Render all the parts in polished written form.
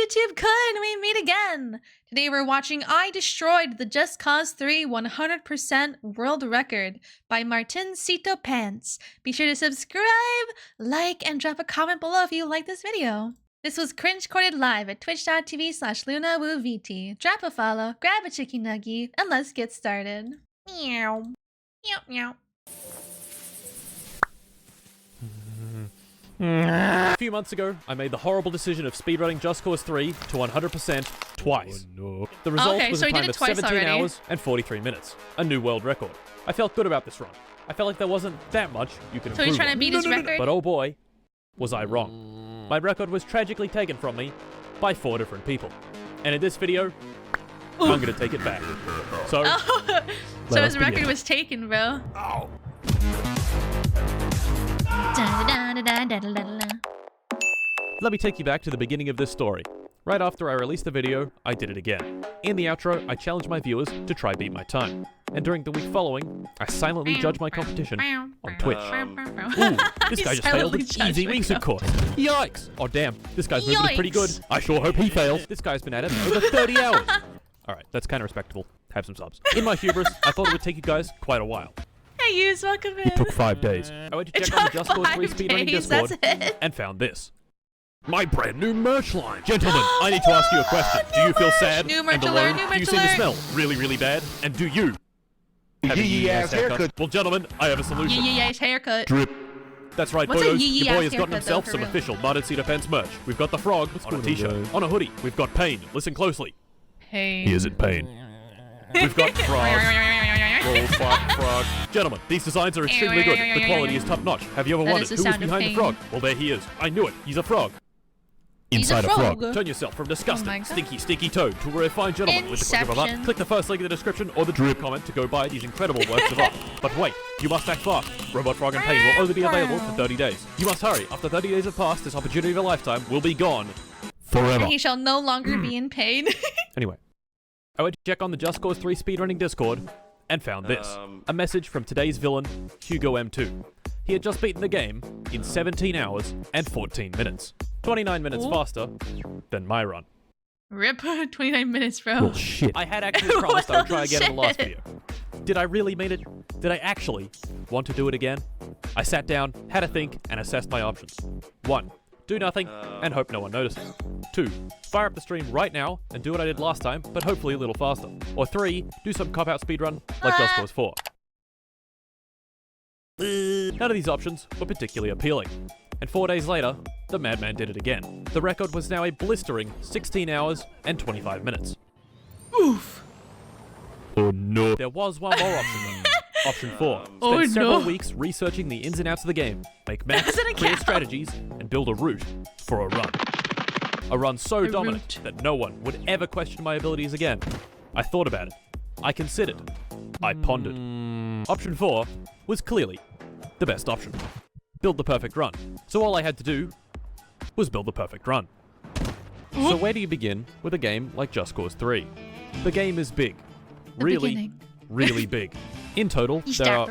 YouTube could we meet again? Today we're watching I Destroyed the Just Cause 3 100% world record by martincitopants. Be sure to subscribe, like, and drop a comment below if you like this video. This was cringe-corded live at twitch.tv/LunaAwoo VT. Drop a follow, grab a chicken nuggie, and let's get started. Meow. Meow meow. A few months ago, I made the horrible decision of speedrunning Just Cause 3 to 100% twice. Oh, no. The result was a time of 17 hours and 43 minutes. A new world record. I felt good about this run. I felt like there wasn't that much you could improve. So he's trying to beat his record? But oh boy, was I wrong. My record was tragically taken from me by 4 different people. And in this video, I'm gonna take it back. So, so his record was taken, bro. Ow. Let me take you back to the beginning of this story. Right after I released the video, I did it again. In the outro, I challenged my viewers to try beat my time. And during the week following, I silently judged my competition on Twitch. Ooh, this guy just failed an easy wingsuit course. Yikes! Oh damn, this guy's moving pretty good. I sure hope he fails. This guy's been at it for over 30 hours. Alright, that's kind of respectable. Have some subs. In my hubris, I thought it would take you guys quite a while. Hey, yous, welcome in. It took 5 days. I went to check on the Just Cause 3 speedrunning Discord and found this. My brand new merch line. Gentlemen, I need to ask you a question. Do you feel sad and alone? Do you seem to smell really, really bad? And do you have a yee-ass haircut? Well, gentlemen, I have a solution. Yee-ass haircut. Drip. That's right, What's boyos. a Your boy has gotten haircut, himself though, some for real? official martincitopants merch. We've got the frog on a t-shirt. On a hoodie, we've got Pain. Listen closely. Hey. He isn't Pain. We've got frog. Gentlemen, these designs are extremely good. The quality is top notch. Have you ever wondered who was behind the frog? Well, there he is. I knew it. He's a frog. Inside a frog. Turn yourself from disgusting, stinky toad to a refined gentleman with the click of a button. Click the first link in the description or the drip comment to go buy these incredible works of art. But wait, you must act fast. Robot Frog and Pain will only be available for 30 days. You must hurry. After 30 days have passed, this opportunity of a lifetime will be gone forever. And he shall no longer be in pain. Anyway, I went to check on the Just Cause 3 speedrunning Discord and found this. A message from today's villain, Hugo M2. He had just beaten the game in 17 hours and 14 minutes. 29 minutes faster than my run. Rip. 29 minutes, bro. Well, shit. I had actually promised I would try again in the last video. Did I really mean it? Did I actually want to do it again? I sat down, had a think, and assessed my options. 1. Do nothing and hope no one notices. 2. Fire up the stream right now and do what I did last time, but hopefully a little faster. Or 3. Do some cop-out speedrun like Just Cause 4. None of these options were particularly appealing. And 4 days later, the madman did it again. The record was now a blistering 16 hours and 25 minutes. Oof. Oh no. There was one more option though. Option 4. Spend several weeks researching the ins and outs of the game, make maps, create strategies, and build a route for a run. A run so dominant that no one would ever question my abilities again. I thought about it. I considered. I pondered. Option 4 was clearly the best option. Build the perfect run. So all I had to do was build the perfect run. So where do you begin with a game like Just Cause 3? The game is big. Really big. In total, there are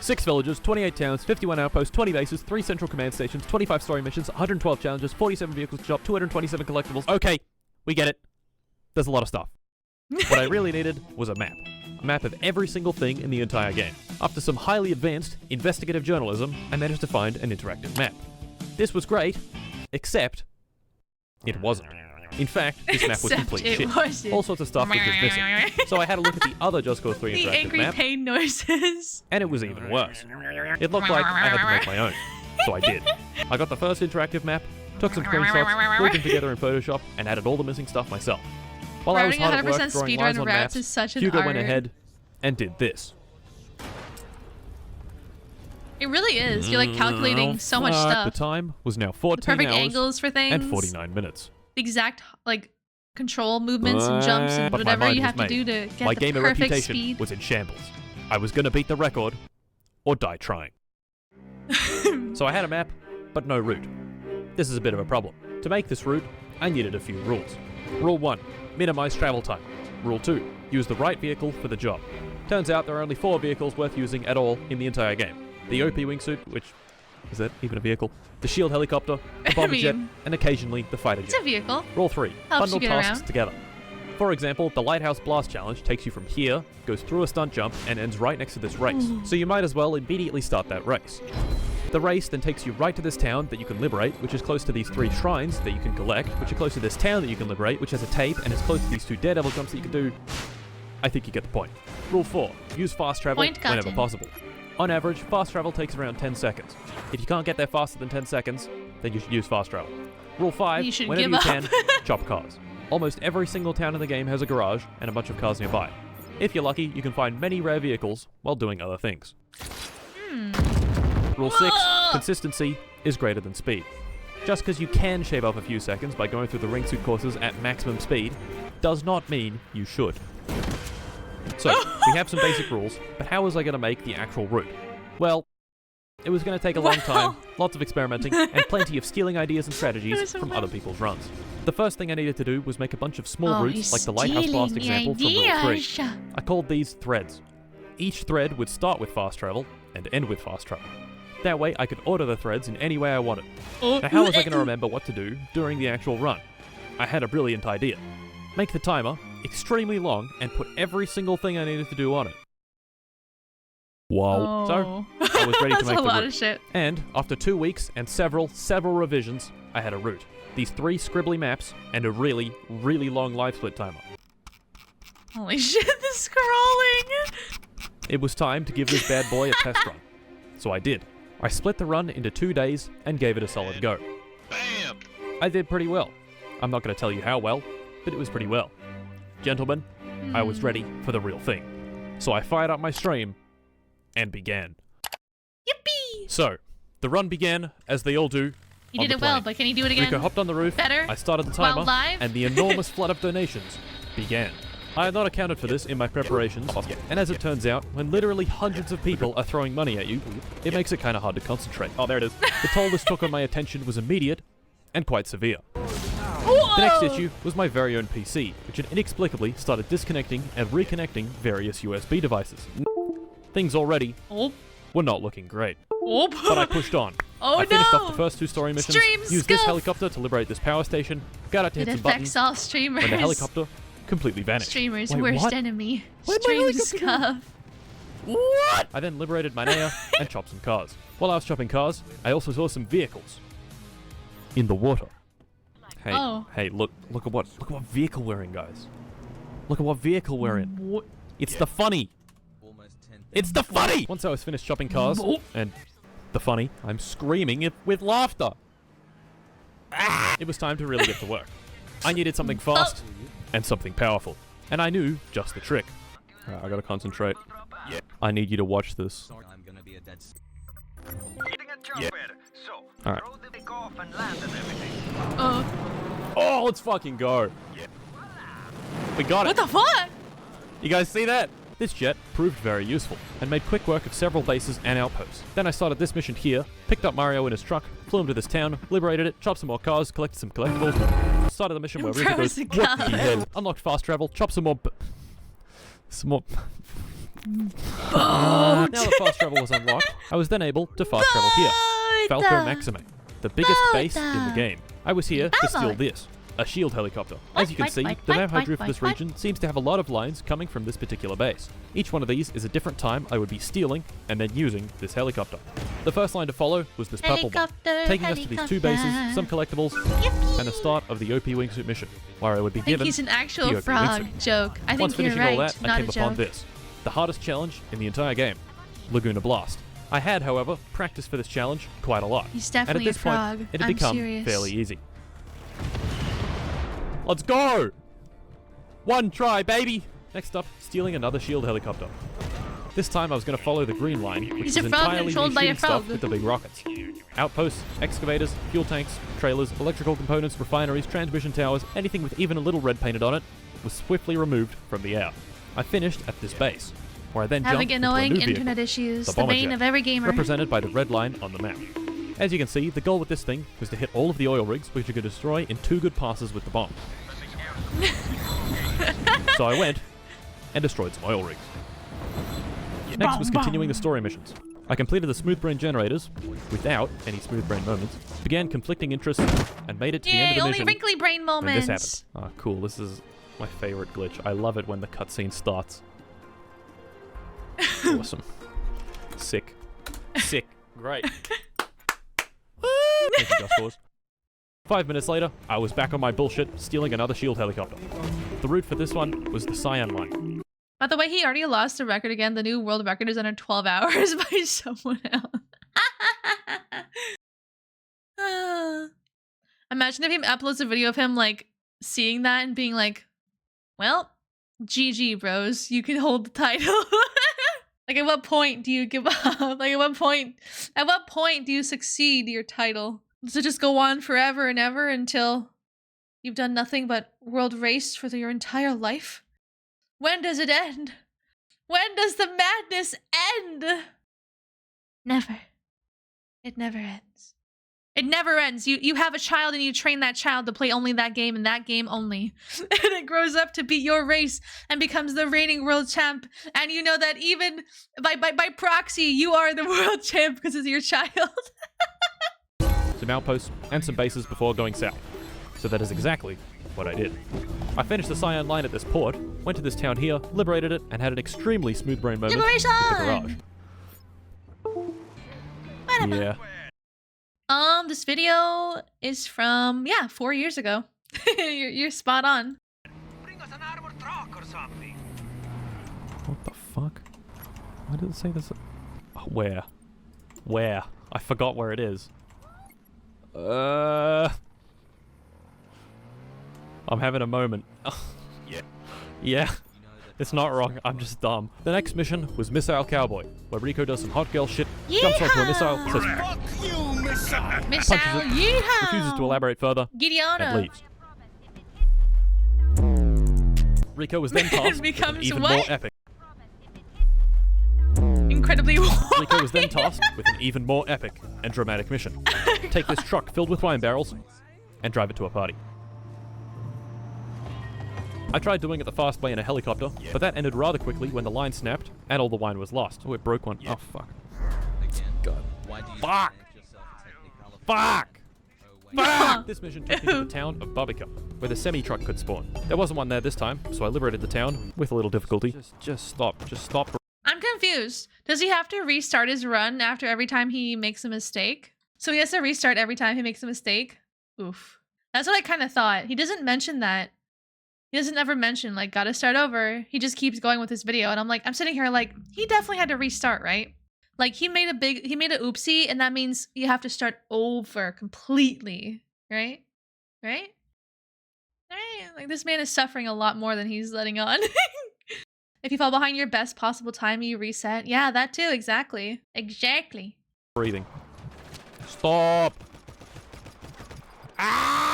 6 villages, 28 towns, 51 outposts, 20 bases, 3 central command stations, 25 story missions, 112 challenges, 47 vehicles to shop, 227 collectibles. Okay, we get it. There's a lot of stuff. What I really needed was a map. A map of every single thing in the entire game. After some highly advanced investigative journalism, I managed to find an interactive map. This was great, except it wasn't. In fact, this map was complete shit. All sorts of stuff was just missing. So I had a look at the other Just Cause 3 interactive map. The angry pain noises. And it was even worse. It looked like I had to make my own. So I did. I got the first interactive map, took some screenshots, glued them together in Photoshop, and added all the missing stuff myself. While I was hard at work drawing lines on maps, Hugo went ahead and did this. It really is. You're like calculating so much stuff. The time was now 14 perfect hours angles for things. and 49 minutes. The exact like control movements and jumps and whatever you have to do to get my the gamer perfect reputation speed. was in shambles. I was going to beat the record or die trying. So I had a map, but no route. This is a bit of a problem. To make this route, I needed a few rules. Rule 1. Minimize travel time. Rule 2. Use the right vehicle for the job. Turns out there are only 4 vehicles worth using at all in the entire game. The OP wingsuit, which Is that even a vehicle? The shield helicopter, the bomber jet, and occasionally the fighter jet. It's a vehicle. Rule 3. Helps Bundle you get tasks around. together. For example, the Lighthouse Blast Challenge takes you from here, goes through a stunt jump, and ends right next to this race. So you might as well immediately start that race. The race then takes you right to this town that you can liberate, which is close to these 3 shrines that you can collect, which are close to this town that you can liberate, which has a tape, and is close to these 2 daredevil jumps that you can do. I think you get the point. Rule 4. Use fast travel whenever possible. On average, fast travel takes around 10 seconds. If you can't get there faster than 10 seconds, then you should use fast travel. Rule 5. Whenever you can, chop cars. Almost every single town in the game has a garage and a bunch of cars nearby. If you're lucky, you can find many rare vehicles while doing other things. Rule 6. Consistency is greater than speed. Just because you can shave off a few seconds by going through the ring suit courses at maximum speed, does not mean you should. So, we have some basic rules, but how was I going to make the actual route? Well, it was going to take a long time, lots of experimenting, and plenty of stealing ideas and strategies from other people's runs. The first thing I needed to do was make a bunch of small routes like the Lighthouse Blast example from Rule 3. I called these threads. Each thread would start with fast travel and end with fast travel. That way I could order the threads in any way I wanted. Now how was I going to remember what to do during the actual run? I had a brilliant idea. Make the timer extremely long and put every single thing I needed to do on it. Wow. So, I was ready to make the route. Of shit. And after 2 weeks and several revisions, I had a route. These 3 scribbly maps and a really long live split timer. Holy shit, the scrolling! It was time to give this bad boy a test run. So I did. I split the run into 2 days and gave it a solid go. Bam! I did pretty well. I'm not going to tell you how well, but it was pretty well. Gentlemen, I was ready for the real thing. So I fired up my stream and began. Yippee! So, the run began, as they all do. You did it well, but can you do it again? Rico hopped on the roof, Better? I started the timer, While live? and the enormous flood of donations began. I had not accounted for this in my preparations, and as it turns out, when literally hundreds of people are throwing money at you, it makes it kind of hard to concentrate. Oh, there it is. The toll this took on my attention was immediate and quite severe. Whoa! The next issue was my very own PC, which had inexplicably started disconnecting and reconnecting various USB devices. Things already were not looking great. But I pushed on. I finished off the first 2 story missions, used this helicopter to liberate this power station, got out to hit some buttons, all streamers. when the helicopter completely vanished. Streamers' Wait, worst what? enemy. Where'd my Stream helicopter go? scuff. What? I then liberated Manea and chopped some cars. While I was chopping cars, I also saw some vehicles in the water. Hey, look at what vehicle we're in, guys. Look at what vehicle we're in. What? It's the funny. It's the funny. Once I was finished chopping cars and the funny, I'm screaming with laughter. It was time to really get to work. I needed something fast and something powerful, and I knew just the trick. I gotta concentrate. Yeah. I need you to watch this. I'm gonna be a dead. All right. Oh. Oh, let's fucking go. We got it. What the fuck? You guys see that? This jet proved very useful, and made quick work of several bases and outposts. Then I started this mission here, picked up Mario in his truck, flew him to this town, liberated it, chopped some more cars, collected some collectibles, started the mission where Rico goes, "What the hell?" Unlocked fast travel, chopped some more Now that fast travel was unlocked, I was then able to fast travel here. Falco Maxime, the biggest base in the game. I was here to steal this, a shield helicopter. As you can see, the map I drew for this region seems to have a lot of lines coming from this particular base. Each one of these is a different time I would be stealing and then using this helicopter. The first line to follow was this purple one, taking us to these 2 bases, some collectibles, and the start of the OP wingsuit mission, where I would be I think given he's an actual the OP frog wingsuit. joke. I Once think you're finishing right, all that, I not came a upon joke. this, the hardest challenge in the entire game, Laguna Blast. I had, however, practiced for this challenge quite a lot, He's and at definitely a this point, frog. it had I'm become serious. fairly easy. Let's go! 1 try, baby! Next up, stealing another shield helicopter. This time I was going to follow the green line, which He's is a frog entirely controlled by a shooting stuff frog. with the big rockets. Outposts, excavators, fuel tanks, trailers, electrical components, refineries, transmission towers, anything with even a little red painted on it, was swiftly removed from the air. I finished at this base, where I then Having jumped into a annoying new vehicle, internet issues, the the bomber bane jet, of every gamer. represented by the red line on the map. As you can see, the goal with this thing was to hit all of the oil rigs, which you could destroy in 2 good passes with the bomb. So I went and destroyed some oil rigs. Next was continuing the story missions. I completed the smooth brain generators without any smooth brain moments, began conflicting interests, and made it to the end of the only mission. wrinkly brain when moments. this happened. Oh, cool. This is my favorite glitch. I love it when the cutscene starts. Awesome. Sick. Sick. Great. Thank you, Just Cause. 5 minutes later, I was back on my bullshit, stealing another shield helicopter. The route for this one was the Cyan line. By the way, he already lost the record again. The new world record is under 12 hours by someone else. Imagine if he uploads a video of him, like, seeing that and being like, well, GG, bros. You can hold the title. Like, at what point do you give up? Like, at what point do you succeed your title? Does it just go on forever and ever until you've done nothing but world race for your entire life? When does it end? When does the madness end? Never. It never ends. It never ends. You have a child and you train that child to play only that game and that game only. And it grows up to beat your race and becomes the reigning world champ. And you know that even by proxy, you are the world champ because it's your child. Some outposts and some bases before going south. So that is exactly what I did. I finished the Cyan line at this port, went to this town here, liberated it, and had an extremely smooth brain moment with the garage. Yeah. This video is from, 4 years ago. you're spot on. What the fuck? Why did it say this? Oh, where? Where? I forgot where it is. I'm having a moment. Yeah. It's not wrong, I'm just dumb. The next mission was Missile Cowboy, where Rico does some hot girl shit, jumps onto a missile, says fuck you, missile! Punches it, refuses to elaborate further, and leaves. Rico was then tasked with an even more epic. Incredibly Rico was then tasked with an even more epic and dramatic mission. Take this truck filled with wine barrels and drive it to a party. I tried doing it the fast way in a helicopter, but that ended rather quickly when the line snapped and all the wine was lost. Oh, it broke one. Oh, fuck. God. Fuck! Fuck! Fuck! This mission took me to the town of Babica, where the semi-truck could spawn. There wasn't one there this time, so I liberated the town with a little difficulty. Just stop. I'm confused. Does he have to restart his run after every time he makes a mistake? So he has to restart every time he makes a mistake? Oof. That's what I kind of thought. He doesn't mention that. He doesn't ever mention, like, gotta start over. He just keeps going with this video. And I'm sitting here like, he definitely had to restart, right? Like, he made a oopsie, and that means you have to start over completely, right? Right? Right? Like, this man is suffering a lot more than he's letting on. If you fall behind your best possible time, you reset. Yeah, that too, exactly. Exactly. Breathing. Stop!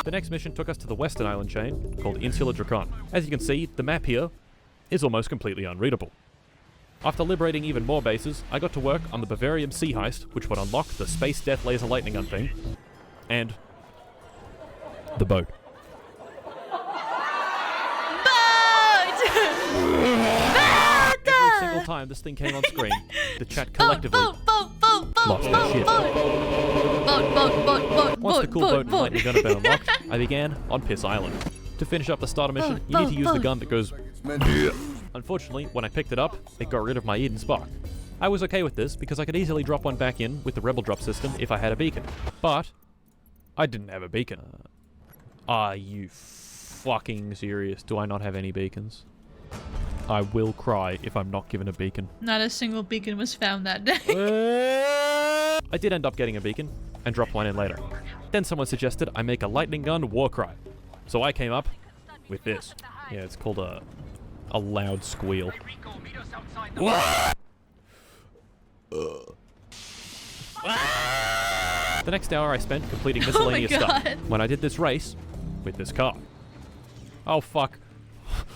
The next mission took us to the western island chain, called Insula Dracon. As you can see, the map here is almost completely unreadable. After liberating even more bases, I got to work on the Bavarium Sea Heist, which would unlock the Space Death Laser Lightning Gun thing, and the boat. Every single time this thing came on screen, the chat collectively lost their shit. Once the cool boat and lightning gun had been unlocked, I began on Piss Island. To finish up the starter mission, you need to use the gun that goes... Unfortunately, when I picked it up, it got rid of my Eden Spark. I was okay with this because I could easily drop one back in with the Rebel Drop system if I had a beacon. But I didn't have a beacon. Are you fucking serious? Do I not have any beacons? I will cry if I'm not given a beacon. Not a single beacon was found that day. I did end up getting a beacon and dropped one in later. Then someone suggested I make a lightning gun war cry. So I came up with this. Yeah, it's called a loud squeal. The next hour I spent completing miscellaneous stuff when I did this race with this car. Oh fuck.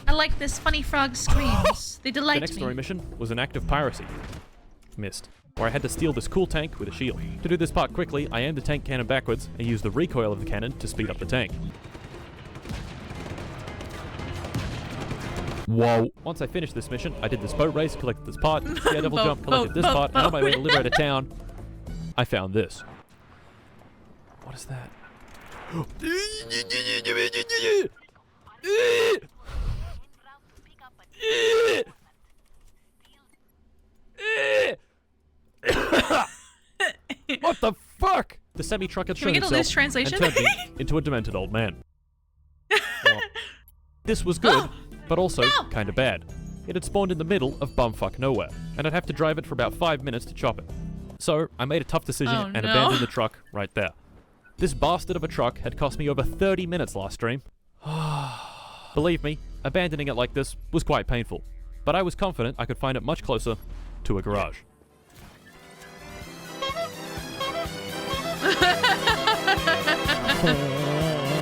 I like this funny frog screams. They delight me. The next story mission was an act of piracy. Missed. Where I had to steal this cool tank with a shield. To do this part quickly, I aimed the tank cannon backwards and used the recoil of the cannon to speed up the tank. Whoa. Once I finished this mission, I did this boat race, collected this part, Daredevil Boat, jump, collected this part, and on my way to liberate a town, I found this. What is that? What the fuck? The semi-truck had shown Can we get a loose itself translation? and turned me into a demented old man. Well, this was good, but also kind of bad. It had spawned in the middle of bumfuck nowhere, and I'd have to drive it for about 5 minutes to chop it. So I made a tough decision and abandoned the truck right there. This bastard of a truck had cost me over 30 minutes last stream. Believe me, abandoning it like this was quite painful, but I was confident I could find it much closer to a garage.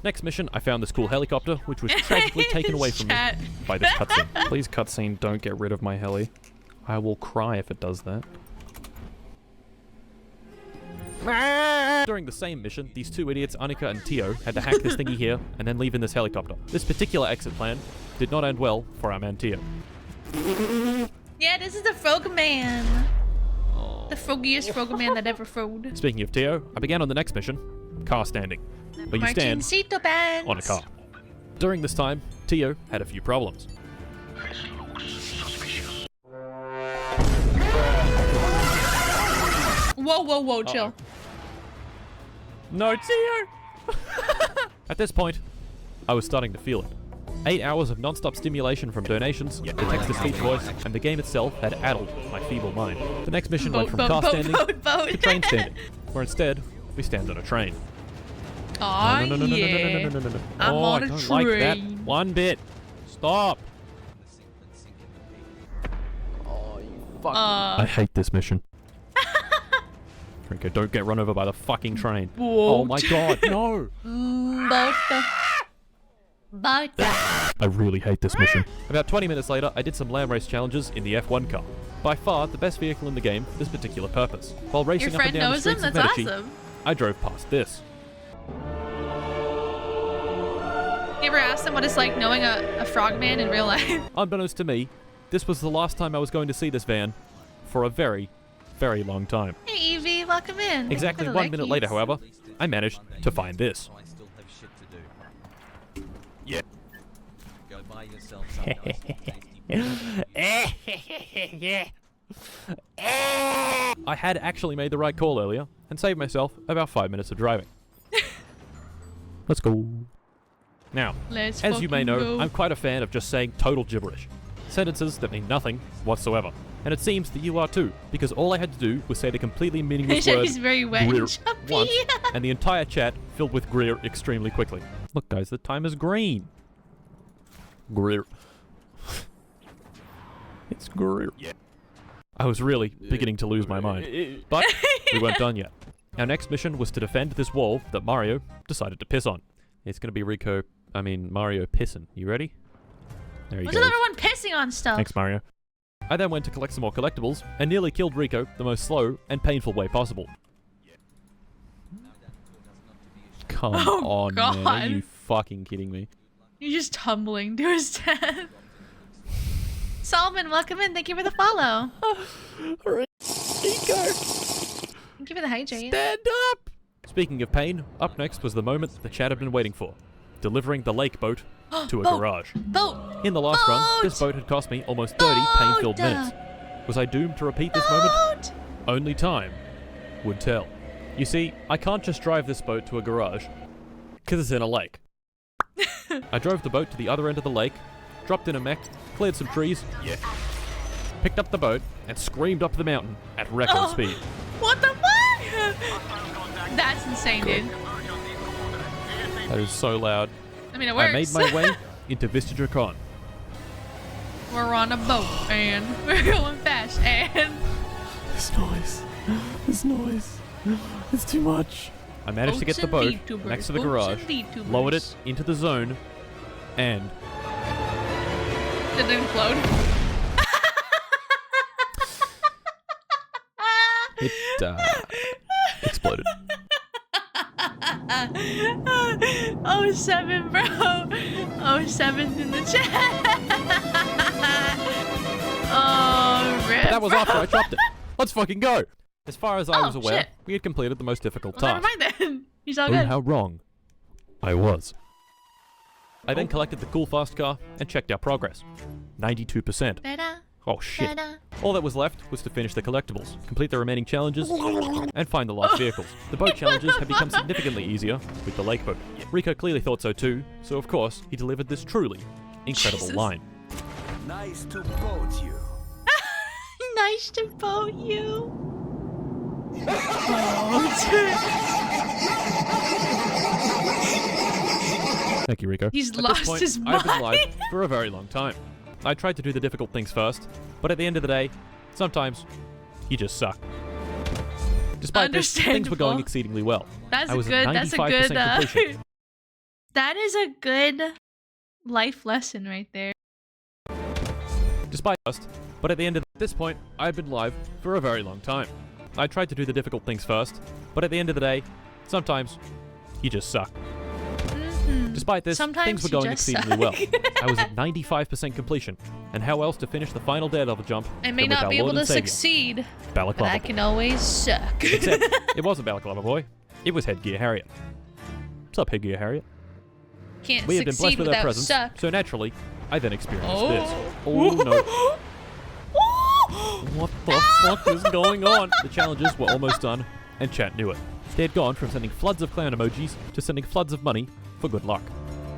Next mission, I found this cool helicopter, which was tragically taken away from me by this cutscene. Please, cutscene, don't get rid of my heli. I will cry if it does that. During the same mission, these two idiots, Annika and Tio, had to hack this thingy here and then leave in this helicopter. This particular exit plan did not end well for our man Tio. Yeah, this is the Frog Man. The froggiest frog man that ever froged. Speaking of Tio, I began on the next mission, car standing, where you stand Martincitopants. on a car. During this time, Tio had a few problems. Whoa, whoa, whoa, chill. No, Tio! At this point, I was starting to feel it. 8 hours of non-stop stimulation from donations, the text-to-speech voice, and the game itself had addled my feeble mind. The next mission went from car standing to train standing, where instead, we stand on a train. Aw, yeah. I'm on a I don't train. like that one bit. Stop. I hate this mission. Rico, don't get run over by the fucking train. Oh my god, no! I really hate this mission. About 20 minutes later, I did some lamb race challenges in the F1 car. By far, the best vehicle in the game for this particular purpose. While racing up and down the streets of Medici, I drove past this. You ever asked them what it's like knowing a frogman in real life? Unbeknownst to me, this was the last time I was going to see this van for a very, very long time. Hey, Evie, welcome in. Exactly 1 minute later, however, I managed to find this. Yeah. Go buy yourself some I had actually made the right call earlier and saved myself about 5 minutes of driving. Let's go. Now, as you may know, I'm quite a fan of just saying total gibberish. Sentences that mean nothing whatsoever. And it seems that you are too, because all I had to do was say the completely meaningless word He's very wet Greer and jumpy. once, and the entire chat filled with Greer extremely quickly. Look guys, the time is green. Greer. It's Greer. Yeah. I was really beginning to lose my mind. But we weren't done yet. Our next mission was to defend this wall that Mario decided to piss on. It's gonna be Mario pissing. You ready? There you go. What's everyone pissing on stuff? Thanks, Mario. I then went to collect some more collectibles and nearly killed Rico the most slow and painful way possible. Come on, man. Are you fucking kidding me? You're just tumbling to his death. Solomon, welcome in. Thank you for the follow. Rico! Thank you for the hydrate. Stand up! Speaking of pain, up next was the moment the chat had been waiting for. Delivering the lake boat to a garage. Boat! In the last run, this boat had cost me almost 30 pain-filled minutes. Was I doomed to repeat this moment? Only time would tell. You see, I can't just drive this boat to a garage, because it's in a lake. I drove the boat to the other end of the lake, dropped in a mech, cleared some trees, picked up the boat, and screamed up the mountain at record speed. What the fuck? That's insane, dude. That is so loud. I mean, it works. I made my way into Vista Con. We're on a boat, and we're going fast, and... This noise. It's too much. I managed to get the boat next to the garage, lowered it into the zone, and... Did it implode? It, exploded. Oh, 7, bro. Oh, 7's in the chat. that was after I dropped it. Let's fucking go. As far as I was aware, shit. we had completed the most difficult Well, never task. mind then. He's all Oh, good. how wrong I was. I then collected the cool fast car and checked our progress. 92%. Better, Oh shit. better. All that was left was to finish the collectibles, complete the remaining challenges, and find the lost vehicles. The boat challenges have become significantly easier with the lake boat. Rico clearly thought so too, so of course he delivered this truly incredible Jesus. line. Nice to boat you. Nice to boat you. Thank you, Rico. He's At this lost point, his I've been live mind. for a very long time. I tried to do the difficult things first, but at the end of the day, sometimes you just suck. Despite this, things were going Understandable. exceedingly well. That's I a was good. at That's a 95% good. completion. That is a good life lesson right there. Despite first, but at the end of this point, I've been live for a very long time. I tried to do the difficult things first, but at the end of the day, sometimes you just suck. Despite this, Sometimes things were you going just exceedingly well. suck. I was at 95% completion, and how else to finish the final daredevil jump I may than with not our be able Lord to and Savior, succeed, but Balaclava I Boy. can always suck. Except, it wasn't Balaclava Boy, it was Headgear Harriet. What's up, Headgear Harriet? Can't We had been succeed blessed with her without presence, suck. so naturally, I then experienced Oh. this. Oh no. What the fuck is going on? The challenges were almost done, and chat knew it. They had gone from sending floods of clown emojis to sending floods of money for good luck.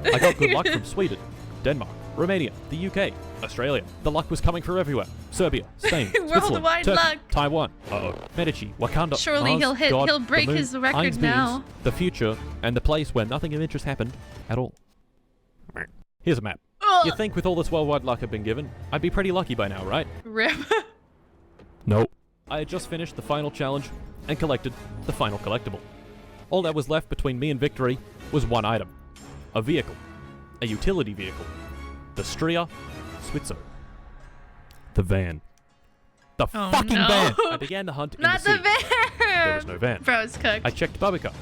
I got good luck from Sweden, Denmark, Romania, the UK, Australia. The luck was coming from everywhere. Serbia, Spain, Switzerland, Worldwide Turkey, luck. Taiwan, Medici, Wakanda, Surely Mars, God, he'll the break moon, his record Einsteins, now. the future, and the place where nothing of interest happened at all. Here's a map. Ugh. You'd think with all this worldwide luck I've been given, I'd be pretty lucky by now, right? Rip. Nope. I had just finished the final challenge and collected the final collectible. All that was left between me and victory was one item. A vehicle. A utility vehicle. The Stria Switzer. The van. The Oh, fucking no. van! I began the hunt in Not the the sea. van. There was no van. Bro, it's cooked. I checked Babica.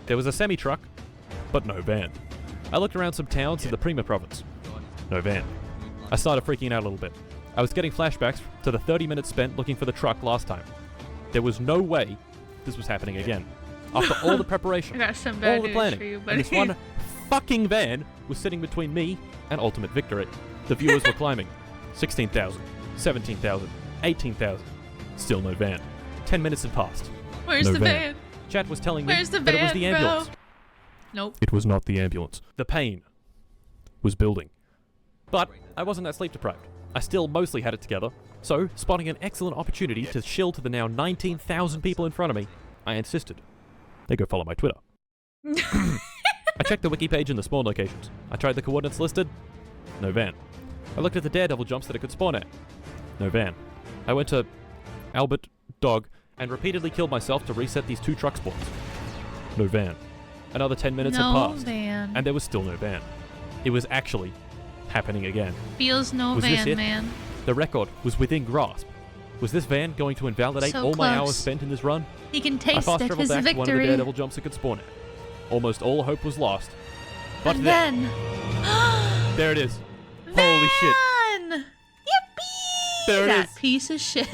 There was a semi-truck, but no van. I looked around some towns in the Prima province. No van. I started freaking out a little bit. I was getting flashbacks to the 30 minutes spent looking for the truck last time. There was no way this was happening again. After all the preparation, I got some bad all the news planning, for you, and buddy. this one fucking van was sitting between me and ultimate victory. The viewers were climbing. 16,000, 17,000, 18,000. Still no van. 10 minutes had passed. Where's no the van? Chat was telling me Where's the that it was the van, bro? ambulance. Nope. It was not the ambulance. The pain was building. But I wasn't that sleep deprived. I still mostly had it together. So, spotting an excellent opportunity to shill to the now 19,000 people in front of me, I insisted. They go follow my Twitter. I checked the wiki page and the spawn locations. I tried the coordinates listed. No van. I looked at the daredevil jumps that it could spawn at. No van. I went to Albert Dog and repeatedly killed myself to reset these 2 truck spawns. No van. Another 10 minutes had No passed, van. and there was still no van. It was actually happening again. Feels no Was this van, it? man. The record was within grasp. Was this van going to invalidate So all my close. hours spent in this run? He can I taste fast it, traveled his back to one of the victory. daredevil jumps it could spawn at. Almost all hope was lost. But And then, then... there it is. Holy shit. Van! Yippee! There it that is. piece of shit.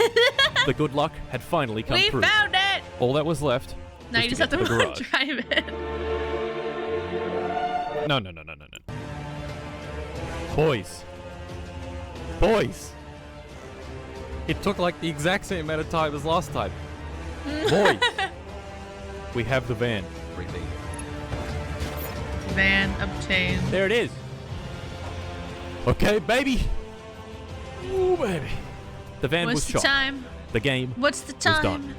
The good luck had finally come We through. found it! All that was left Now was you just get have to the garage. drive it. No. Boys. Boys. It took like the exact same amount of time as last time. Boys. We have the van. Really? Van obtained. There it is. Okay, baby. Ooh, baby. The van What's was the shot. time? The game What's the was time? done.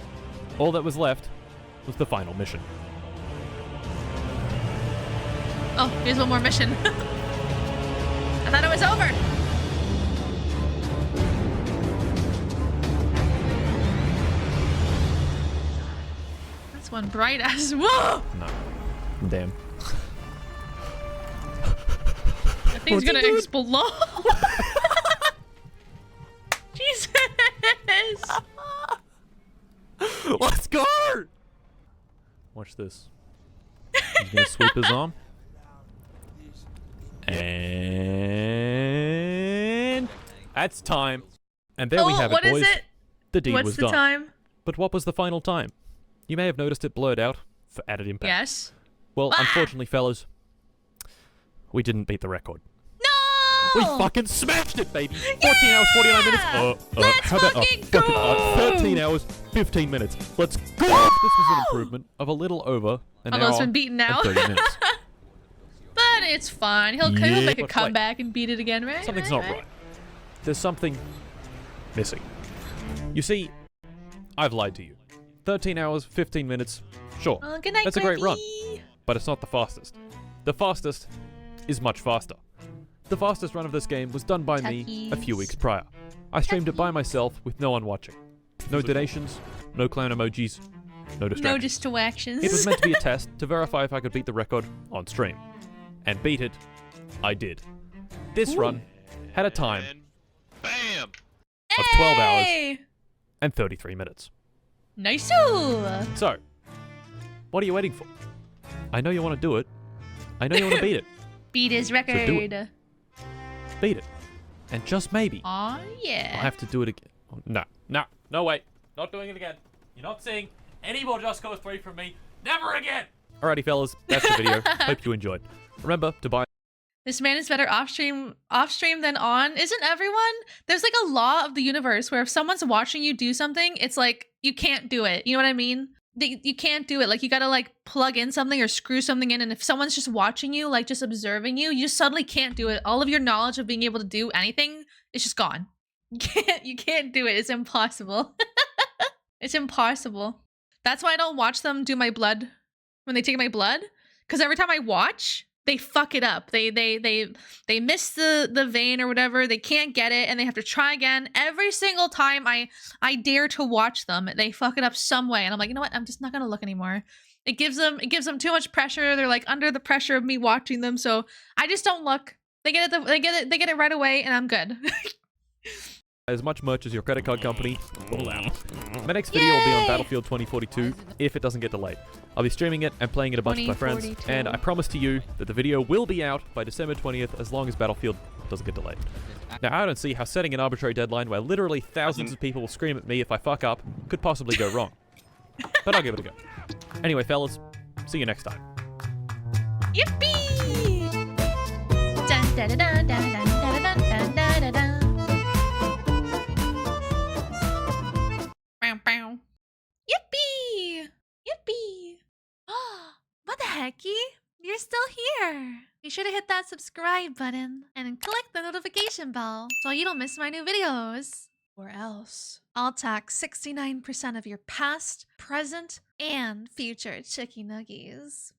All that was left was the final mission. Oh, here's one more mission. I thought it was over. That's one bright ass. Whoa! No. Damn. That thing's gonna explode. Jesus! Let's go! Watch this. He's gonna sweep his arm. And that's time. And there we have it, What is boys. it? The deed What's was the done. time? But what was the final time? You may have noticed it blurred out for added impact. Yes. Well, Ah! unfortunately, fellas, we didn't beat the record. No! We fucking smashed it, baby! 14 hours, 49 minutes. Let's how about fucking fucking go! 13 hours, 15 minutes. Let's go! This was an improvement of a little over an Although hour it's been beaten now. and 30 minutes. But it's fine. He'll Yeah, make a but comeback and beat it again, right? Something's not right. There's something missing. You see, I've lied to you. 13 hours, 15 minutes, sure. Oh, good night, That's a great run. baby. But it's not the fastest. The fastest is much faster. The fastest run of this game was done by me a few weeks prior. I streamed it by myself with no one watching. No donations, no clown emojis, no distractions. No distractions. It was meant to be a test to verify if I could beat the record on stream. And beat it, I did. This run had a time Bam! of 12 hours Hey! and 33 minutes. Nice. So, what are you waiting for? I know you want to do it. I know you want to beat it. Beat his record. do it. Beat it. And just maybe, Aw, yeah. I'll have to do it again. No, wait. Not doing it again. You're not seeing any more Just Cause 3 from me. Never again! Alrighty, fellas. That's the video. Hope you enjoyed. Remember to buy... This man is better off stream than on. Isn't everyone? There's like a law of the universe where if someone's watching you do something, it's like you can't do it. You know what I mean? You can't do it. Like you gotta like plug in something or screw something in, and if someone's just watching you, like just observing you, you just suddenly can't do it. All of your knowledge of being able to do anything is just gone. You can't do it. It's impossible. It's impossible. That's why I don't watch them do my blood when they take my blood. Because every time I watch, they fuck it up. They miss the vein or whatever. They can't get it, and they have to try again. Every single time I dare to watch them, they fuck it up some way, and I'm like, you know what? I'm just not gonna look anymore. It gives them too much pressure. They're like under the pressure of me watching them, so I just don't look. They get it right away, and I'm good. As much merch as your credit card company will allow. My next video will be on Yay! Battlefield 2042 if it doesn't get delayed. I'll be streaming it and playing it a bunch with my friends, 2042. and I promise to you that the video will be out by December 20th as long as Battlefield doesn't get delayed. Now, I don't see how setting an arbitrary deadline where literally thousands of people will scream at me if I fuck up could possibly go wrong. But I'll give it a go. Anyway, fellas, see you next time. Yippee! Dun, da, da, da, da, da, da, da, da, da, da, da. Bow, bow. Yippee! Yippee! What the hecky? You're still here. Be sure to hit that subscribe button and click the notification bell so you don't miss my new videos. Or else I'll tax 69% of your past, present, and future chicky nuggies.